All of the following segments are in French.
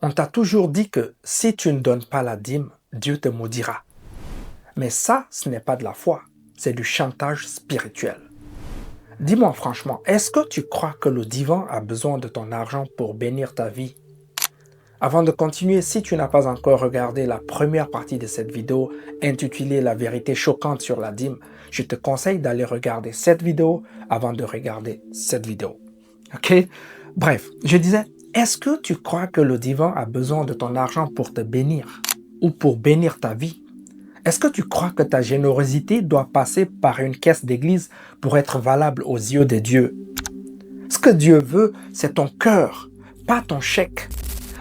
On t'a toujours dit que si tu ne donnes pas la dîme, Dieu te maudira. Mais ça, ce n'est pas de la foi, c'est du chantage spirituel. Dis-moi franchement, est-ce que tu crois que le divin a besoin de ton argent pour bénir ta vie? Avant de continuer, si tu n'as pas encore regardé la première partie de cette vidéo intitulée La vérité choquante sur la dîme, je te conseille d'aller regarder cette vidéo avant de regarder cette vidéo. Ok? Bref, je disais, est-ce que tu crois que le divin a besoin de ton argent pour te bénir ou pour bénir ta vie? Est-ce que tu crois que ta générosité doit passer par une caisse d'église pour être valable aux yeux de Dieu? Ce que Dieu veut, c'est ton cœur, pas ton chèque.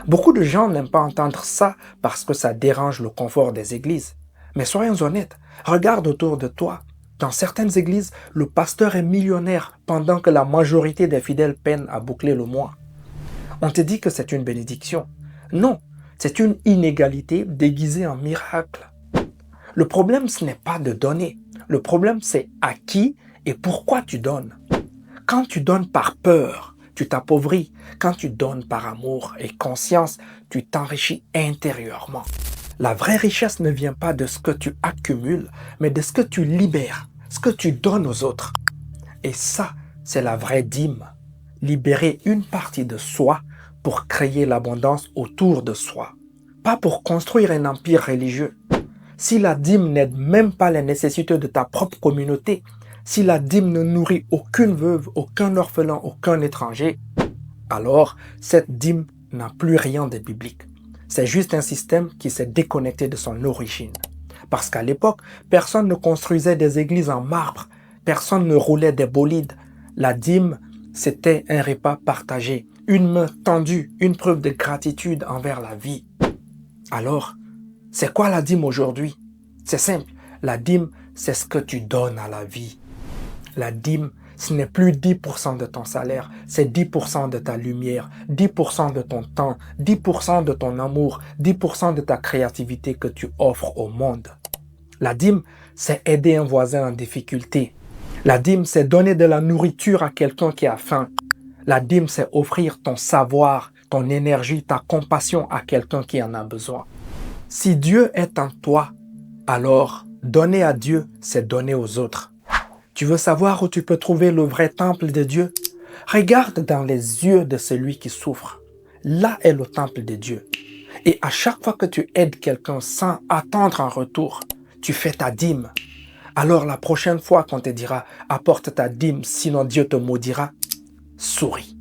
Beaucoup de gens n'aiment pas entendre ça parce que ça dérange le confort des églises. Mais soyons honnêtes, regarde autour de toi. Dans certaines églises, le pasteur est millionnaire pendant que la majorité des fidèles peinent à boucler le mois. On te dit que c'est une bénédiction. Non, c'est une inégalité déguisée en miracle. Le problème, ce n'est pas de donner. Le problème, c'est à qui et pourquoi tu donnes. Quand tu donnes par peur, tu t'appauvris. Quand tu donnes par amour et conscience, tu t'enrichis intérieurement. La vraie richesse ne vient pas de ce que tu accumules, mais de ce que tu libères, ce que tu donnes aux autres. Et ça, c'est la vraie dîme. Libérer une partie de soi pour créer l'abondance autour de soi. Pas pour construire un empire religieux. Si la dîme n'aide même pas les nécessités de ta propre communauté, si la dîme ne nourrit aucune veuve, aucun orphelin, aucun étranger, alors cette dîme n'a plus rien de biblique. C'est juste un système qui s'est déconnecté de son origine. Parce qu'à l'époque, personne ne construisait des églises en marbre, personne ne roulait des bolides. La dîme, c'était un repas partagé, une main tendue, une preuve de gratitude envers la vie. Alors, c'est quoi la dîme aujourd'hui? C'est simple, la dîme, c'est ce que tu donnes à la vie. La dîme, ce n'est plus 10% de ton salaire, c'est 10% de ta lumière, 10% de ton temps, 10% de ton amour, 10% de ta créativité que tu offres au monde. La dîme, c'est aider un voisin en difficulté. La dîme, c'est donner de la nourriture à quelqu'un qui a faim. La dîme, c'est offrir ton savoir, ton énergie, ta compassion à quelqu'un qui en a besoin. Si Dieu est en toi, alors donner à Dieu, c'est donner aux autres. Tu veux savoir où tu peux trouver le vrai temple de Dieu? Regarde dans les yeux de celui qui souffre. Là est le temple de Dieu. Et à chaque fois que tu aides quelqu'un sans attendre un retour, tu fais ta dîme. Alors la prochaine fois qu'on te dira « apporte ta dîme, sinon Dieu te maudira », souris.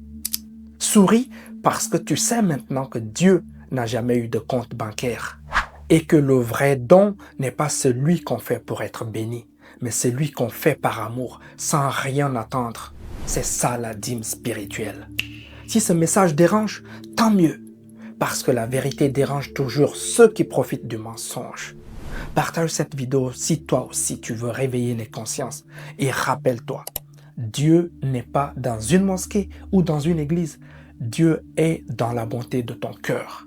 Souris parce que tu sais maintenant que Dieu n'a jamais eu de compte bancaire. Et que le vrai don n'est pas celui qu'on fait pour être béni, mais celui qu'on fait par amour, sans rien attendre. C'est ça la dîme spirituelle. Si ce message dérange, tant mieux, parce que la vérité dérange toujours ceux qui profitent du mensonge. Partage cette vidéo si toi aussi tu veux réveiller les consciences. Et rappelle-toi, Dieu n'est pas dans une mosquée ou dans une église. Dieu est dans la bonté de ton cœur.